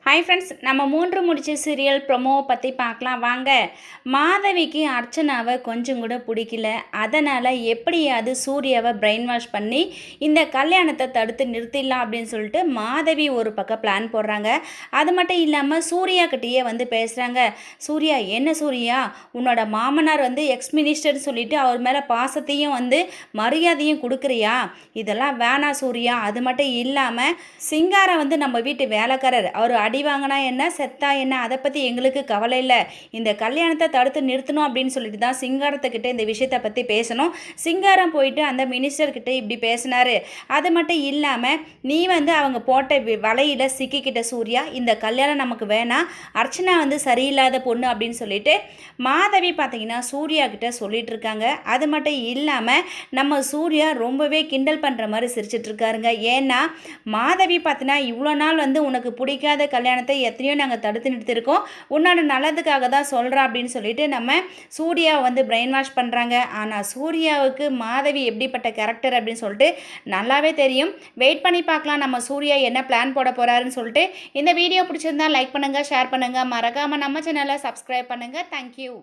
Hi friends, நம்ம 3 முடிச்சு serial ப்ரொமோவை பற்றி பார்க்கலாம் வாங்க. மாதவிக்கு அர்ச்சனாவை கொஞ்சம் கூட பிடிக்கல. அதனால் எப்படியாவது சூர்யாவை பிரெயின் வாஷ் பண்ணி இந்த கல்யாணத்தை தடுத்து நிறுத்திடலாம் அப்படின்னு சொல்லிட்டு மாதவி ஒரு பக்கம் பிளான் போடுறாங்க. அது மட்டும் இல்லாமல் சூர்யா கிட்டேயே வந்து பேசுகிறாங்க. சூர்யா, என்ன சூர்யா, உன்னோட மாமனார் வந்து எக்ஸ் மினிஸ்டர்னு சொல்லிட்டு அவர் மேலே பாசத்தையும் வந்து மரியாதையும் கொடுக்குறியா? இதெல்லாம் வேணாம் சூர்யா. அது மட்டும் இல்லாமல் சிங்காரம் வந்து நம்ம வீட்டு வேலைக்காரர், அவர் அடி வாங்கினா என்ன செத்தா என்ன, அதை பற்றி எங்களுக்கு கவலை இல்லை. இந்த கல்யாணத்தை தடுத்து நிறுத்தணும் அப்படின்னு சொல்லிட்டு தான் சிங்காரத்துக்கிட்ட இந்த விஷயத்தை பற்றி பேசணும். சிங்காரம் போயிட்டு அந்த மினிஸ்டர்கிட்ட இப்படி பேசினாரு. அது மட்டும் இல்லாமல் நீ வந்து அவங்க போட்ட வலையில் சிக்கிக்கிட்ட சூர்யா, இந்த கல்யாணம் நமக்கு வேணாம், அர்ச்சனா வந்து சரியில்லாத பொண்ணு அப்படின்னு சொல்லிட்டு மாதவி பார்த்தீங்கன்னா சூர்யா கிட்ட சொல்லிட்டு இருக்காங்க. அது மட்டும் இல்லாமல் நம்ம சூர்யா ரொம்பவே கிண்டல் பண்ணுற மாதிரி சிரிச்சிட்டு இருக்காருங்க. ஏன்னா மாதவி பார்த்தீங்கன்னா இவ்வளோ நாள் வந்து உனக்கு பிடிக்காத கல்யாணத்தை எத்தனையோ நாங்கள் தடுத்து நிறுத்திருக்கோம், உன்னோட நல்லதுக்காக தான் சொல்கிறேன் அப்படின்னு சொல்லிட்டு நம்ம சூர்யாவை வந்து பிரெயின் வாஷ் பண்ணுறாங்க. ஆனால் சூர்யாவுக்கு மாதவி எப்படிப்பட்ட கேரக்டர் அப்படின்னு சொல்லிட்டு நல்லாவே தெரியும். வெயிட் பண்ணி பார்க்கலாம் நம்ம சூர்யா என்ன பிளான் போட போகிறாருன்னு சொல்லிட்டு. இந்த வீடியோ பிடிச்சிருந்தா லைக் பண்ணுங்கள், ஷேர் பண்ணுங்கள், மறக்காமல் நம்ம சேனலை சப்ஸ்கிரைப் பண்ணுங்கள். தேங்க்யூ.